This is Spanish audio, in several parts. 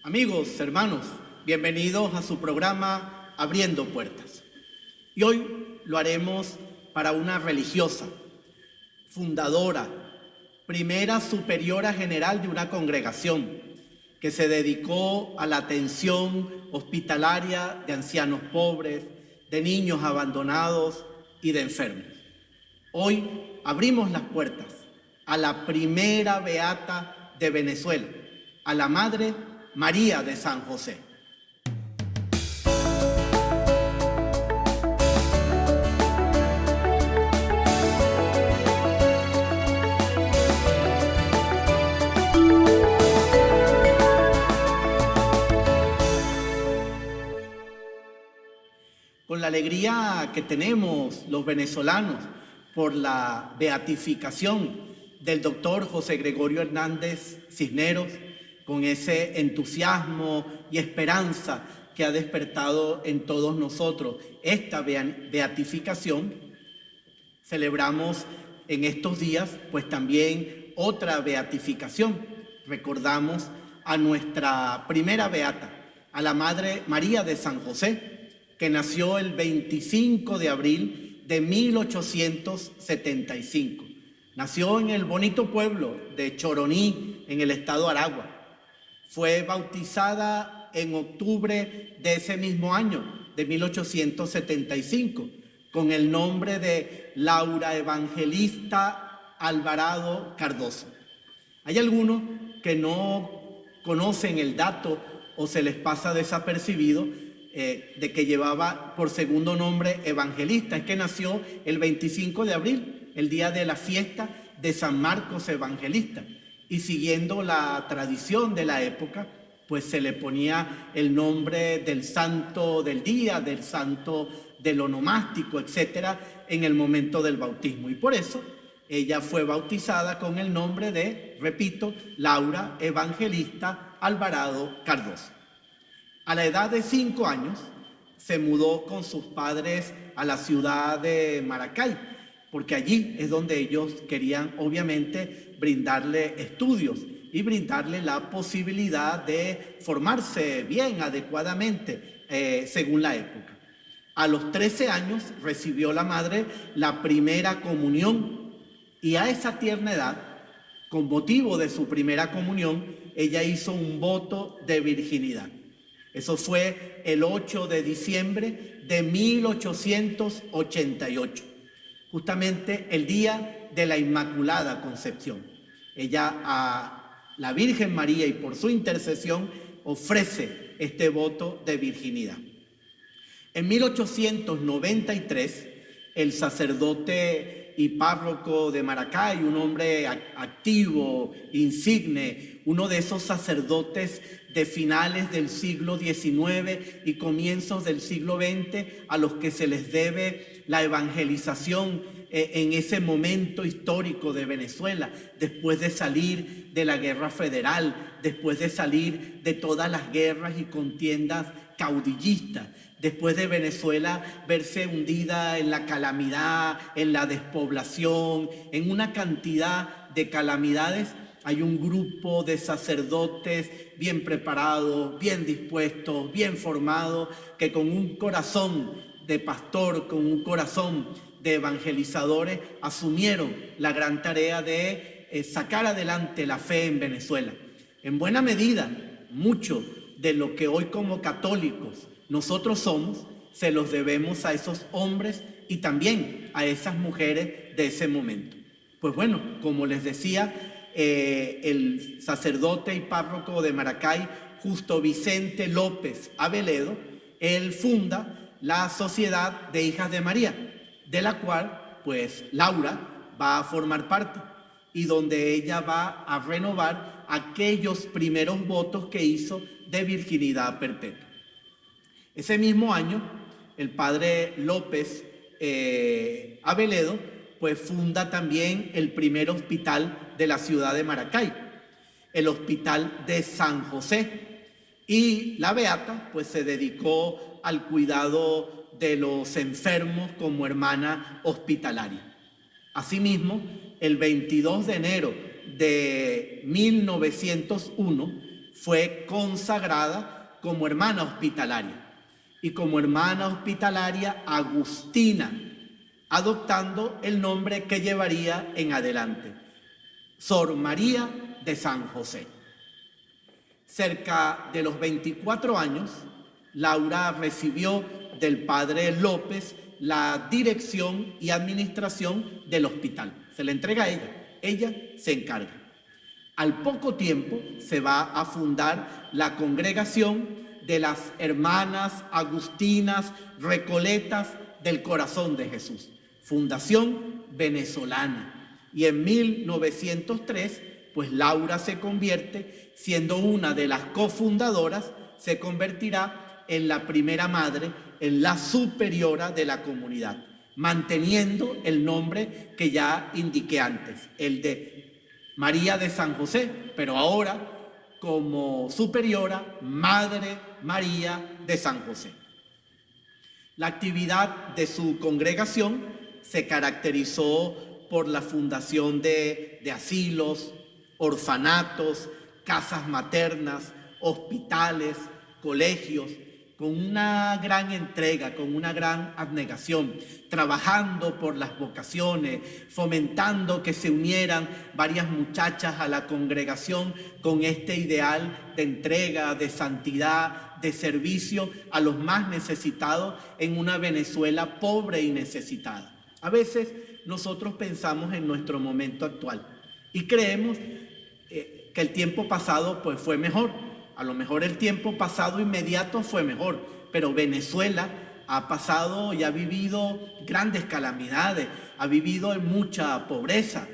Amigos, hermanos, bienvenidos a su programa Abriendo Puertas. Y hoy lo haremos para una religiosa, fundadora, primera superiora general de una congregación que se dedicó a la atención hospitalaria de ancianos pobres, de niños abandonados y de enfermos. Hoy abrimos las puertas a la primera beata de Venezuela, a la Madre María de San José. Con la alegría que tenemos los venezolanos por la beatificación del doctor José Gregorio Hernández Cisneros, con ese entusiasmo y esperanza que ha despertado en todos nosotros esta beatificación, celebramos en estos días pues también otra beatificación. Recordamos a nuestra primera beata, a la Madre María de San José, que nació el 25 de abril de 1875. Nació en el bonito pueblo de Choroní, en el estado Aragua. Fue bautizada en octubre de ese mismo año, de 1875, con el nombre de Laura Evangelista Alvarado Cardoso. Hay algunos que no conocen el dato o se les pasa desapercibido de que llevaba por segundo nombre Evangelista. Es que nació el 25 de abril, el día de la fiesta de San Marcos Evangelista. Y siguiendo la tradición de la época, pues se le ponía el nombre del santo del día, del santo del onomástico, etcétera, en el momento del bautismo. Y por eso ella fue bautizada con el nombre de, repito, Laura Evangelista Alvarado Cardoso. A la edad de 5 años se mudó con sus padres a la ciudad de Maracay, porque allí es donde ellos querían obviamente brindarle estudios y brindarle la posibilidad de formarse bien, adecuadamente, según la época. A los 13 años recibió la madre la primera comunión y a esa tierna edad, con motivo de su primera comunión, ella hizo un voto de virginidad. Eso fue el 8 de diciembre de 1888, justamente el día de la Inmaculada Concepción. Ella a la Virgen María y por su intercesión ofrece este voto de virginidad. En 1893, el sacerdote y párroco de Maracay, un hombre activo, insigne, uno de esos sacerdotes de finales del siglo XIX y comienzos del siglo XX a los que se les debe la evangelización en ese momento histórico de Venezuela, después de salir de la guerra federal, después de salir de todas las guerras y contiendas caudillistas, después de Venezuela verse hundida en la calamidad, en la despoblación, en una cantidad de calamidades. Hay un grupo de sacerdotes bien preparados, bien dispuestos, bien formados, que con un corazón de pastor, con un corazón de evangelizadores, asumieron la gran tarea de sacar adelante la fe en Venezuela. En buena medida, mucho de lo que hoy como católicos nosotros somos, se los debemos a esos hombres y también a esas mujeres de ese momento. Pues bueno, como les decía, el sacerdote y párroco de Maracay, Justo Vicente López Aveledo, él funda la Sociedad de Hijas de María, de la cual pues Laura va a formar parte y donde ella va a renovar aquellos primeros votos que hizo de virginidad perpetua. Ese mismo año, el padre López Aveledo pues funda también el primer hospital de la ciudad de Maracay, el Hospital de San José. Y la beata pues se dedicó al cuidado de los enfermos como hermana hospitalaria. Asimismo, el 22 de enero de 1901 fue consagrada como hermana hospitalaria. Y como hermana hospitalaria agustina, adoptando el nombre que llevaría en adelante, Sor María de San José. Cerca de los 24 años, Laura recibió del padre López la dirección y administración del hospital. Se le entrega a ella se encarga. Al poco tiempo se va a fundar la congregación de las hermanas agustinas recoletas del corazón de Jesús, fundación venezolana. Y en 1903, pues Laura se convierte, siendo una de las cofundadoras, se convertirá en la primera madre, en la superiora de la comunidad, manteniendo el nombre que ya indiqué antes, el de María de San José, pero ahora como superiora, Madre María de San José. La actividad de su congregación se caracterizó por la fundación de asilos, orfanatos, casas maternas, hospitales, colegios, con una gran entrega, con una gran abnegación, trabajando por las vocaciones, fomentando que se unieran varias muchachas a la congregación con este ideal de entrega, de santidad, de servicio a los más necesitados en una Venezuela pobre y necesitada. A veces nosotros pensamos en nuestro momento actual y creemos que el tiempo pasado pues fue mejor. A lo mejor el tiempo pasado inmediato fue mejor, pero Venezuela ha pasado y ha vivido grandes calamidades, ha vivido en mucha pobreza.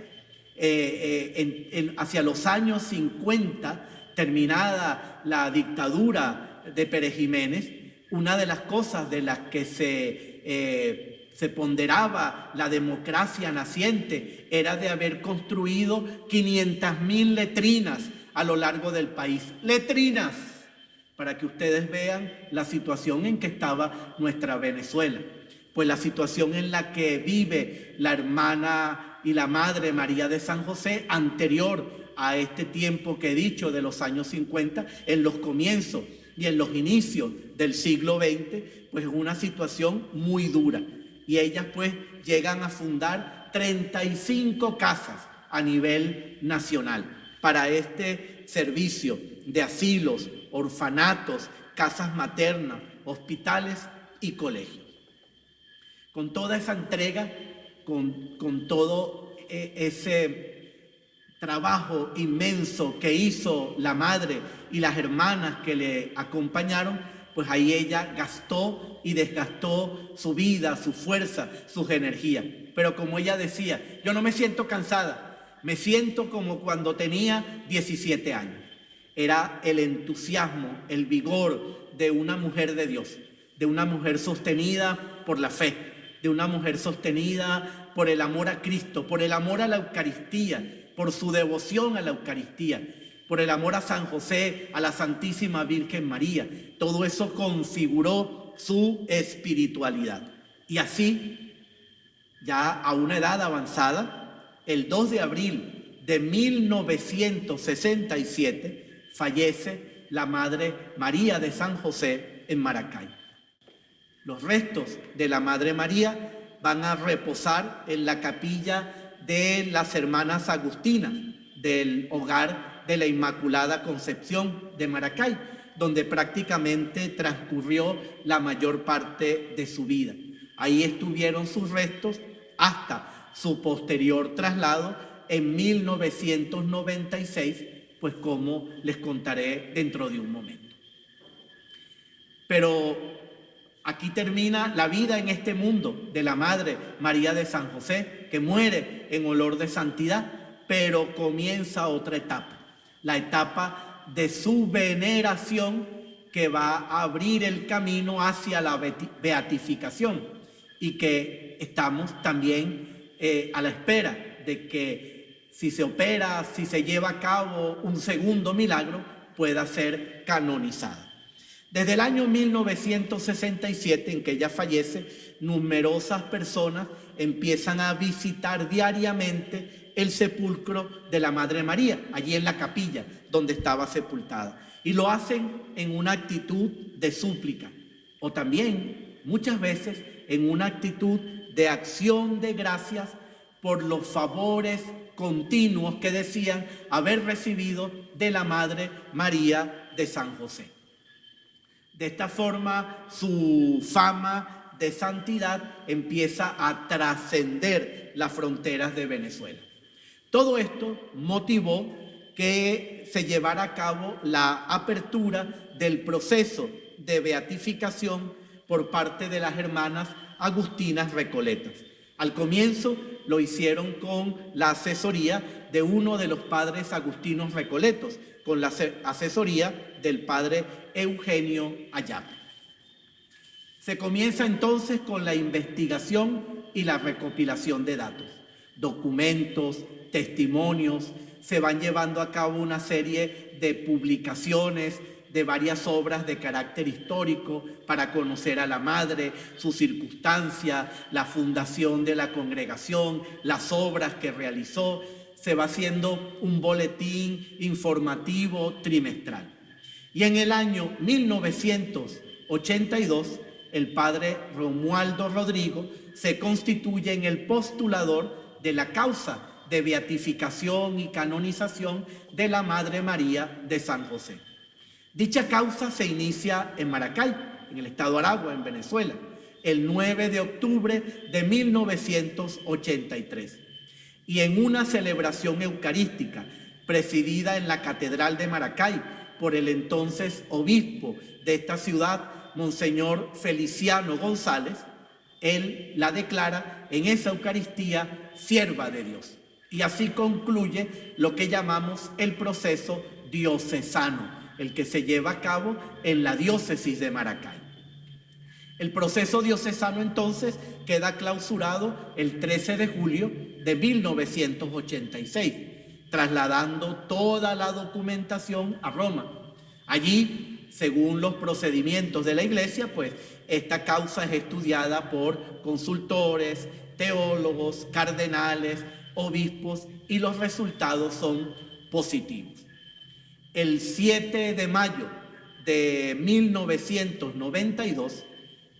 Hacia los años 50, terminada la dictadura de Pérez Jiménez, una de las cosas de las que se ponderaba la democracia naciente era de haber construido 500.000 letrinas a lo largo del país. Letrinas, para que ustedes vean la situación en que estaba nuestra Venezuela. Pues la situación en la que vive la hermana y la madre María de San José, anterior a este tiempo que he dicho de los años 50, en los comienzos y en los inicios del siglo XX, pues es una situación muy dura. Y ellas pues llegan a fundar 35 casas a nivel nacional para este servicio de asilos, orfanatos, casas maternas, hospitales y colegios. Con toda esa entrega, con todo ese trabajo inmenso que hizo la madre y las hermanas que le acompañaron, pues ahí ella gastó y desgastó su vida, su fuerza, sus energías. Pero como ella decía, yo no me siento cansada, me siento como cuando tenía 17 años. Era el entusiasmo, el vigor de una mujer de Dios, de una mujer sostenida por la fe, de una mujer sostenida por el amor a Cristo, por el amor a la Eucaristía, por su devoción a la Eucaristía, por el amor a San José, a la Santísima Virgen María. Todo eso configuró su espiritualidad. Y así, ya a una edad avanzada, el 2 de abril de 1967 fallece la Madre María de San José en Maracay. Los restos de la Madre María van a reposar en la capilla de las hermanas agustinas del Hogar de la Inmaculada Concepción de Maracay, donde prácticamente transcurrió la mayor parte de su vida. Ahí estuvieron sus restos hasta su posterior traslado en 1996, pues como les contaré dentro de un momento. Pero aquí termina la vida en este mundo de la Madre María de San José, que muere en olor de santidad, pero comienza otra etapa, la etapa de su veneración, que va a abrir el camino hacia la beatificación, y que estamos también a la espera de que si se opera, si se lleva a cabo un segundo milagro, pueda ser canonizada. Desde el año 1967, en que ella fallece, numerosas personas empiezan a visitar diariamente el sepulcro de la Madre María, allí en la capilla donde estaba sepultada. y lo hacen en una actitud de súplica o también muchas veces en una actitud de acción de gracias por los favores continuos que decían haber recibido de la Madre María de San José. De esta forma, su fama de santidad empieza a trascender las fronteras de Venezuela. Todo esto motivó que se llevara a cabo la apertura del proceso de beatificación por parte de las hermanas agustinas recoletas. Al comienzo lo hicieron con la asesoría de uno de los padres agustinos recoletos, con la asesoría del padre Eugenio Ayape. Se comienza entonces con la investigación y la recopilación de datos, documentos, testimonios. Se van llevando a cabo una serie de publicaciones de varias obras de carácter histórico para conocer a la madre, su circunstancia, la fundación de la congregación, las obras que realizó. Se va haciendo un boletín informativo trimestral. Y en el año 1982, el padre Romualdo Rodrigo se constituye en el postulador de la causa de beatificación y canonización de la Madre María de San José. Dicha causa se inicia en Maracay, en el estado Aragua, en Venezuela, el 9 de octubre de 1983. Y en una celebración eucarística presidida en la Catedral de Maracay por el entonces obispo de esta ciudad, Monseñor Feliciano González, él la declara en esa Eucaristía sierva de Dios. Y así concluye lo que llamamos el proceso diocesano, el que se lleva a cabo en la diócesis de Maracay. El proceso diocesano entonces queda clausurado el 13 de julio de 1986, trasladando toda la documentación a Roma. Allí, según los procedimientos de la Iglesia, pues esta causa es estudiada por consultores, teólogos, cardenales, obispos, y los resultados son positivos. El 7 de mayo de 1992,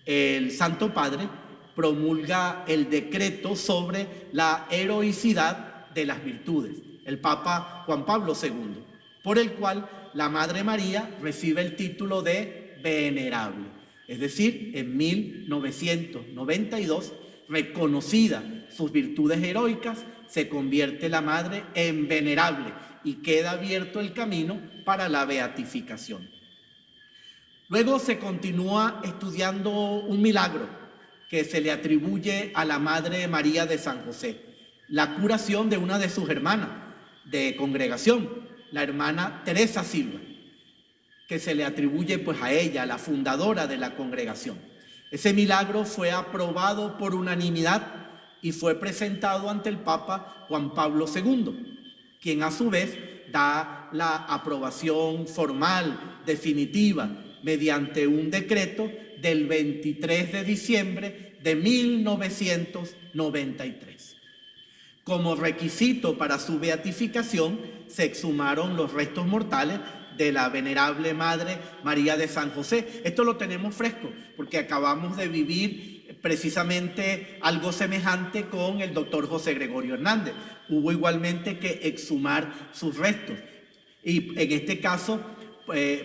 el Santo Padre promulga el decreto sobre la heroicidad de las virtudes, el Papa Juan Pablo II, por el cual la Madre María recibe el título de venerable. Es decir, en 1992, reconocida sus virtudes heroicas, se convierte la Madre en venerable y queda abierto el camino para la beatificación. Luego se continúa estudiando un milagro que se le atribuye a la Madre María de San José, la curación de una de sus hermanas de congregación, la hermana Teresa Silva, que se le atribuye pues a ella, la fundadora de la congregación. Ese milagro fue aprobado por unanimidad y fue presentado ante el Papa Juan Pablo II, quien a su vez da la aprobación formal, definitiva, mediante un decreto del 23 de diciembre de 1993. Como requisito para su beatificación, se exhumaron los restos mortales de la venerable Madre María de San José. Esto lo tenemos fresco porque acabamos de vivir precisamente algo semejante con el doctor José Gregorio Hernández. Hubo igualmente que exhumar sus restos y en este caso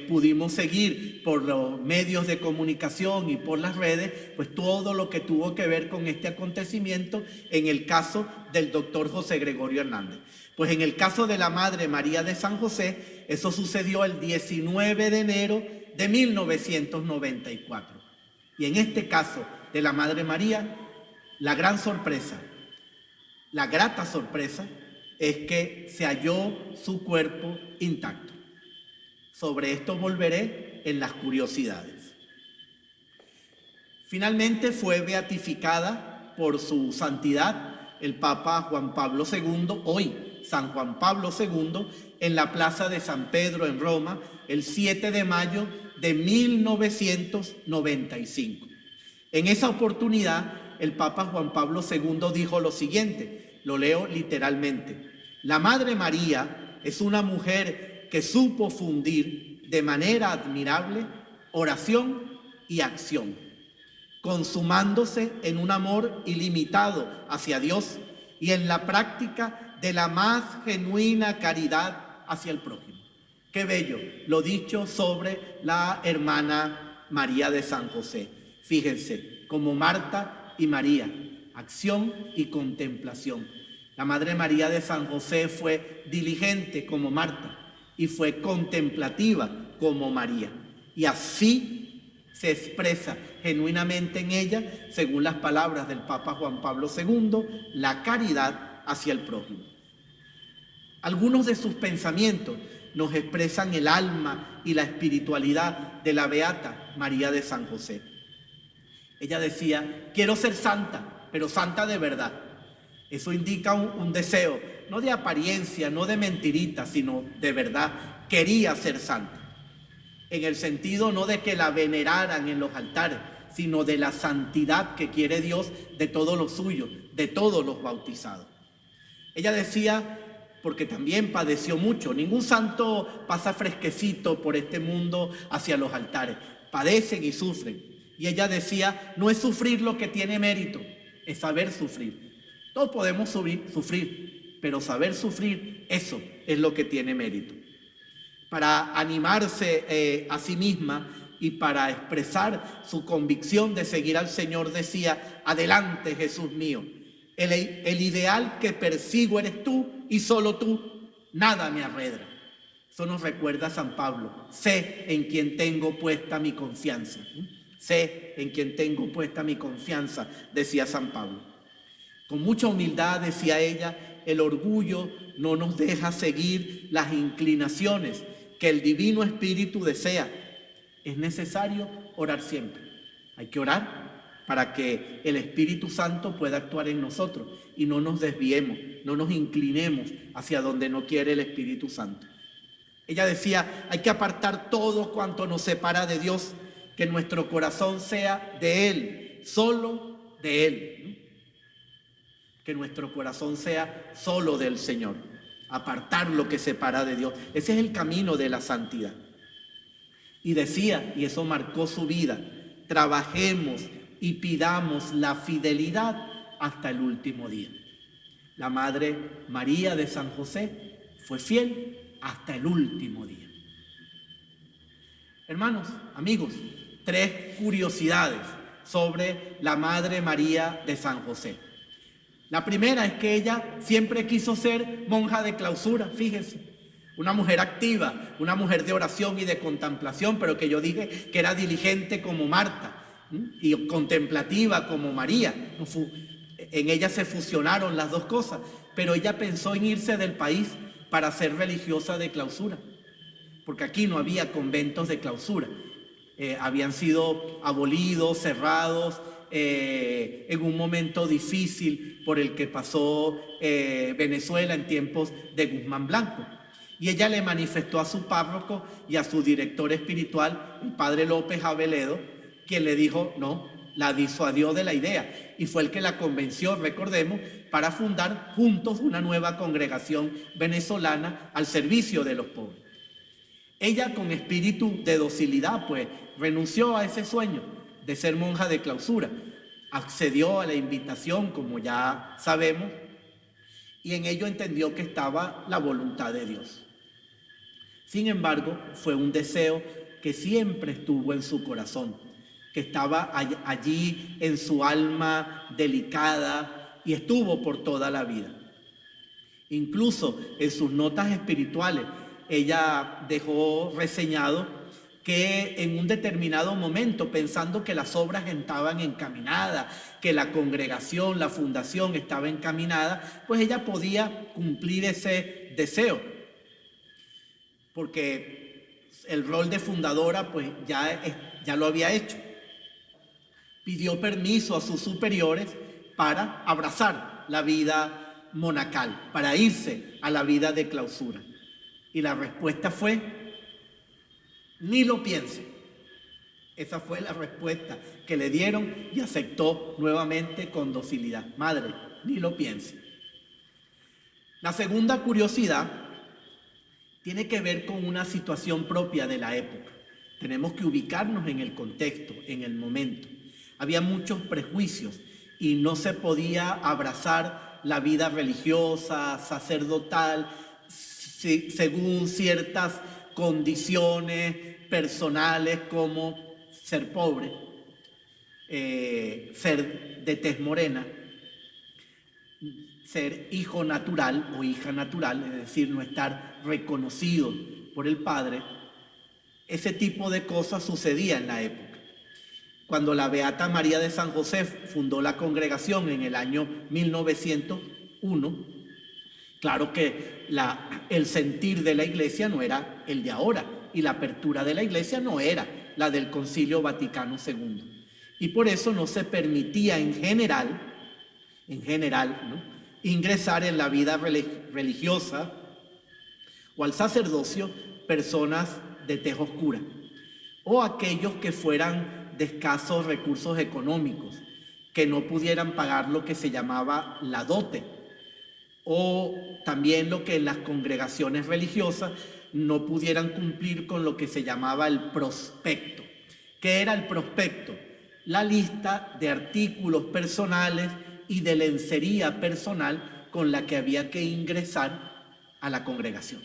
pudimos seguir por los medios de comunicación y por las redes pues todo lo que tuvo que ver con este acontecimiento en el caso del doctor José Gregorio Hernández. Pues en el caso de la Madre María de San José, eso sucedió el 19 de enero de 1994. Y en este caso de la Madre María, la gran sorpresa, la grata sorpresa, es que se halló su cuerpo intacto. Sobre esto volveré en las curiosidades. Finalmente fue beatificada por su santidad el Papa Juan Pablo II, hoy San Juan Pablo II, en la Plaza de San Pedro en Roma, el 7 de mayo de 1995. En esa oportunidad, el Papa Juan Pablo II dijo lo siguiente, lo leo literalmente: la Madre María es una mujer que supo fundir de manera admirable oración y acción, consumándose en un amor ilimitado hacia Dios y en la práctica de la más genuina caridad hacia el prójimo. Qué bello lo dicho sobre la hermana María de San José. Fíjense, como Marta y María, acción y contemplación. La Madre María de San José fue diligente como Marta y fue contemplativa como María. Y así se expresa genuinamente en ella, según las palabras del Papa Juan Pablo II, la caridad hacia el prójimo. Algunos de sus pensamientos nos expresan el alma y la espiritualidad de la beata María de San José. Ella decía, quiero ser santa, pero santa de verdad. Eso indica un deseo, no de apariencia, no de mentirita, sino de verdad. Quería ser santa. En el sentido no de que la veneraran en los altares, sino de la santidad que quiere Dios de todos los suyos, de todos los bautizados. Ella decía, porque también padeció mucho, ningún santo pasa fresquecito por este mundo hacia los altares, padecen y sufren. Y ella decía, no es sufrir lo que tiene mérito, es saber sufrir. Todos podemos sufrir, pero saber sufrir, eso es lo que tiene mérito. Para animarse a sí misma y para expresar su convicción de seguir al Señor, decía, adelante Jesús mío, el ideal que persigo eres tú y solo tú, nada me arredra. Eso nos recuerda a San Pablo, sé en quien tengo puesta mi confianza. Sé en quien tengo puesta mi confianza, decía San Pablo. Con mucha humildad, decía ella, el orgullo no nos deja seguir las inclinaciones que el Divino Espíritu desea. Es necesario orar siempre. Hay que orar para que el Espíritu Santo pueda actuar en nosotros y no nos desviemos, no nos inclinemos hacia donde no quiere el Espíritu Santo. Ella decía, hay que apartar todo cuanto nos separa de Dios, que nuestro corazón sea de Él, solo de Él. Que nuestro corazón sea solo del Señor. Apartar lo que separa de Dios. Ese es el camino de la santidad. Y decía, y eso marcó su vida, trabajemos y pidamos la fidelidad hasta el último día. La Madre María de San José fue fiel hasta el último día. Hermanos, amigos, 3 curiosidades sobre la Madre María de San José. La primera es que ella siempre quiso ser monja de clausura, fíjense. Una mujer activa, una mujer de oración y de contemplación, pero que yo dije que era diligente como Marta y contemplativa como María. En ella se fusionaron las dos cosas, pero ella pensó en irse del país para ser religiosa de clausura, porque aquí no había conventos de clausura. Habían sido abolidos, cerrados, en un momento difícil por el que pasó Venezuela en tiempos de Guzmán Blanco. Y ella le manifestó a su párroco y a su director espiritual, el padre López Aveledo, quien le dijo no, la disuadió de la idea y fue el que la convenció, recordemos, para fundar juntos una nueva congregación venezolana al servicio de los pobres. Ella, con espíritu de docilidad, pues renunció a ese sueño de ser monja de clausura, accedió a la invitación, como ya sabemos, y en ello entendió que estaba la voluntad de Dios. Sin embargo, fue un deseo que siempre estuvo en su corazón, que estaba allí en su alma delicada y estuvo por toda la vida. Incluso en sus notas espirituales, ella dejó reseñado que en un determinado momento, pensando que las obras estaban encaminadas, que la congregación, la fundación estaba encaminada, pues ella podía cumplir ese deseo, porque el rol de fundadora pues ya lo había hecho. Pidió permiso a sus superiores para abrazar la vida monacal, para irse a la vida de clausura. Y la respuesta fue, ni lo piense. Esa fue la respuesta que le dieron y aceptó nuevamente con docilidad. Madre, ni lo piense. La segunda curiosidad tiene que ver con una situación propia de la época. Tenemos que ubicarnos en el contexto, en el momento. Había muchos prejuicios y no se podía abrazar la vida religiosa, sacerdotal, según ciertas condiciones personales como ser pobre, ser de tez morena, ser hijo natural o hija natural, es decir, no estar reconocido por el padre. Ese tipo de cosas sucedía en la época. Cuando la Beata María de San José fundó la congregación en el año 1901, claro que el sentir de la iglesia no era el de ahora y la apertura de la iglesia no era la del Concilio Vaticano II. Y por eso no se permitía en general, ¿no?, ingresar en la vida religiosa o al sacerdocio personas de tez oscura o aquellos que fueran de escasos recursos económicos, que no pudieran pagar lo que se llamaba la dote, o también lo que en las congregaciones religiosas no pudieran cumplir con lo que se llamaba el prospecto. ¿Qué era el prospecto? La lista de artículos personales y de lencería personal con la que había que ingresar a la congregación.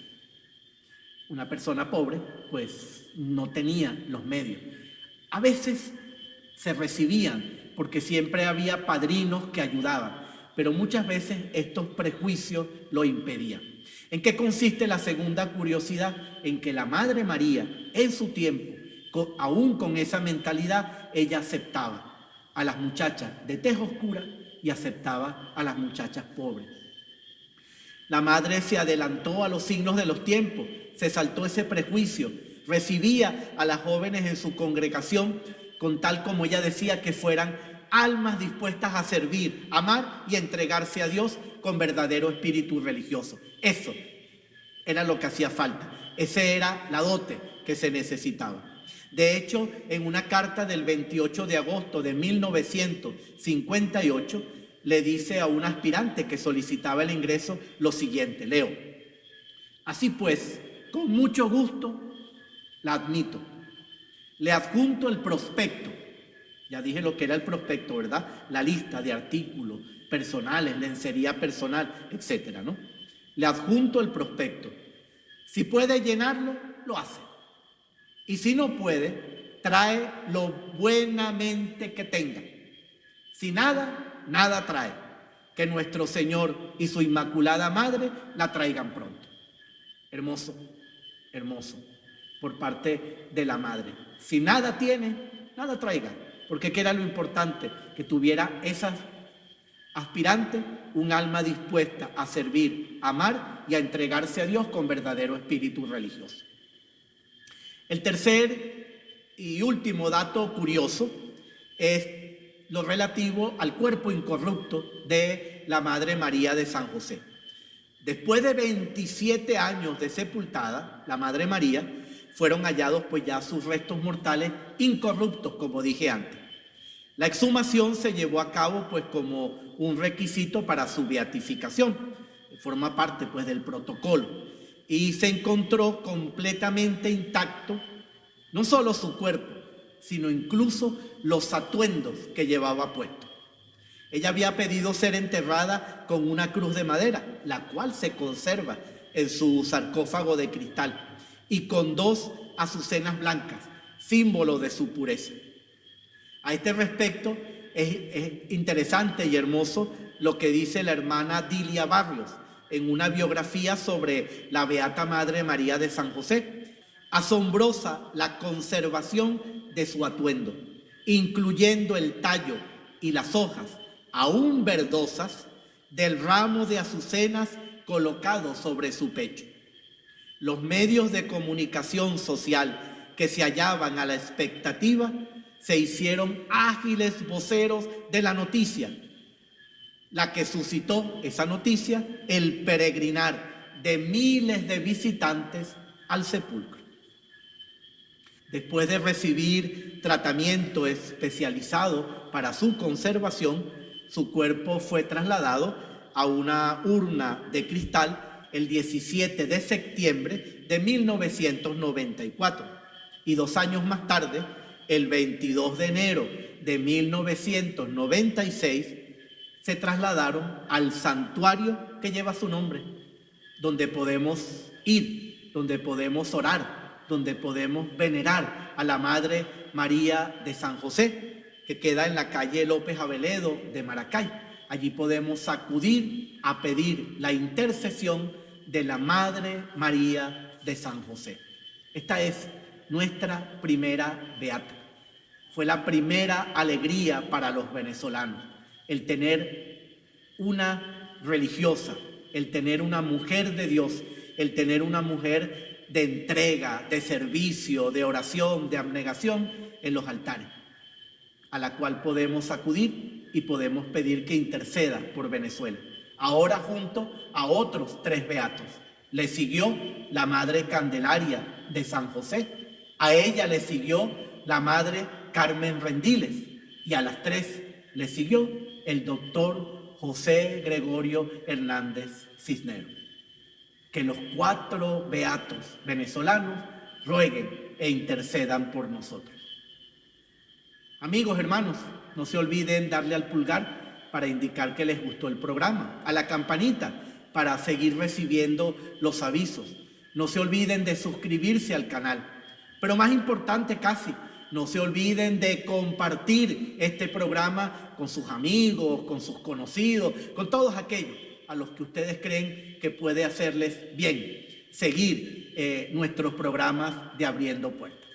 Una persona pobre, pues, no tenía los medios. A veces se recibían, porque siempre había padrinos que ayudaban, pero muchas veces estos prejuicios lo impedían. ¿En qué consiste la segunda curiosidad? En que la Madre María, en su tiempo, aún con esa mentalidad, ella aceptaba a las muchachas de tez oscura y aceptaba a las muchachas pobres. La Madre se adelantó a los signos de los tiempos, se saltó ese prejuicio, recibía a las jóvenes en su congregación con tal, como ella decía, que fueran almas dispuestas a servir, amar y entregarse a Dios con verdadero espíritu religioso. Eso era lo que hacía falta. Esa era la dote que se necesitaba. De hecho, en una carta del 28 de agosto de 1958, le dice a un aspirante que solicitaba el ingreso lo siguiente, leo: así pues, con mucho gusto la admito. Le adjunto el prospecto. Ya dije lo que era el prospecto, ¿verdad? La lista de artículos personales, lencería personal, etcétera, ¿no? Le adjunto el prospecto. Si puede llenarlo, lo hace. Y si no puede, trae lo buenamente que tenga. Si nada, nada trae. Que nuestro Señor y su Inmaculada Madre la traigan pronto. Hermoso, hermoso, por parte de la Madre. Si nada tiene, nada traiga. Porque ¿qué era lo importante? Que tuviera esas aspirantes un alma dispuesta a servir, a amar y a entregarse a Dios con verdadero espíritu religioso. El tercer y último dato curioso es lo relativo al cuerpo incorrupto de la Madre María de San José. Después de 27 años de sepultada, la Madre María, fueron hallados pues ya sus restos mortales incorruptos, como dije antes. La exhumación se llevó a cabo pues como un requisito para su beatificación, forma parte pues del protocolo, y se encontró completamente intacto no solo su cuerpo, sino incluso los atuendos que llevaba puestos. Ella había pedido ser enterrada con una cruz de madera, la cual se conserva en su sarcófago de cristal, y con 2 azucenas blancas, símbolo de su pureza. A este respecto, es interesante y hermoso lo que dice la hermana Dilia Barrios en una biografía sobre la Beata Madre María de San José. Asombrosa la conservación de su atuendo, incluyendo el tallo y las hojas, aún verdosas, del ramo de azucenas colocado sobre su pecho. Los medios de comunicación social que se hallaban a la expectativa se hicieron ágiles voceros de la noticia, la que suscitó esa noticia el peregrinar de miles de visitantes al sepulcro. Después de recibir tratamiento especializado para su conservación, su cuerpo fue trasladado a una urna de cristal el 17 de septiembre de 1994. Y 2 años más tarde, el 22 de enero de 1996, se trasladaron al santuario que lleva su nombre, donde podemos ir, donde podemos orar, donde podemos venerar a la Madre María de San José, que queda en la calle López Aveledo de Maracay. Allí podemos acudir a pedir la intercesión de la Madre María de San José. Esta es nuestra primera beata. Fue la primera alegría para los venezolanos, el tener una religiosa, el tener una mujer de Dios, el tener una mujer de entrega, de servicio, de oración, de abnegación en los altares, a la cual podemos acudir y podemos pedir que interceda por Venezuela. Ahora junto a otros 3 beatos. Le siguió la Madre Candelaria de San José, a ella le siguió la Madre Carmen Rendiles y a las 3 le siguió el doctor José Gregorio Hernández Cisneros. Que los 4 beatos venezolanos rueguen e intercedan por nosotros. Amigos, hermanos, no se olviden darle al pulgar para indicar que les gustó el programa, a la campanita para seguir recibiendo los avisos. No se olviden de suscribirse al canal, pero más importante casi, no se olviden de compartir este programa con sus amigos, con sus conocidos, con todos aquellos a los que ustedes creen que puede hacerles bien seguir nuestros programas de Abriendo Puertas.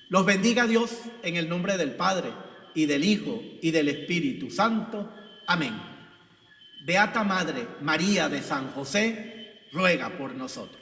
Los bendiga Dios en el nombre del Padre, y del Hijo, y del Espíritu Santo. Amén. Beata Madre María de San José, ruega por nosotros.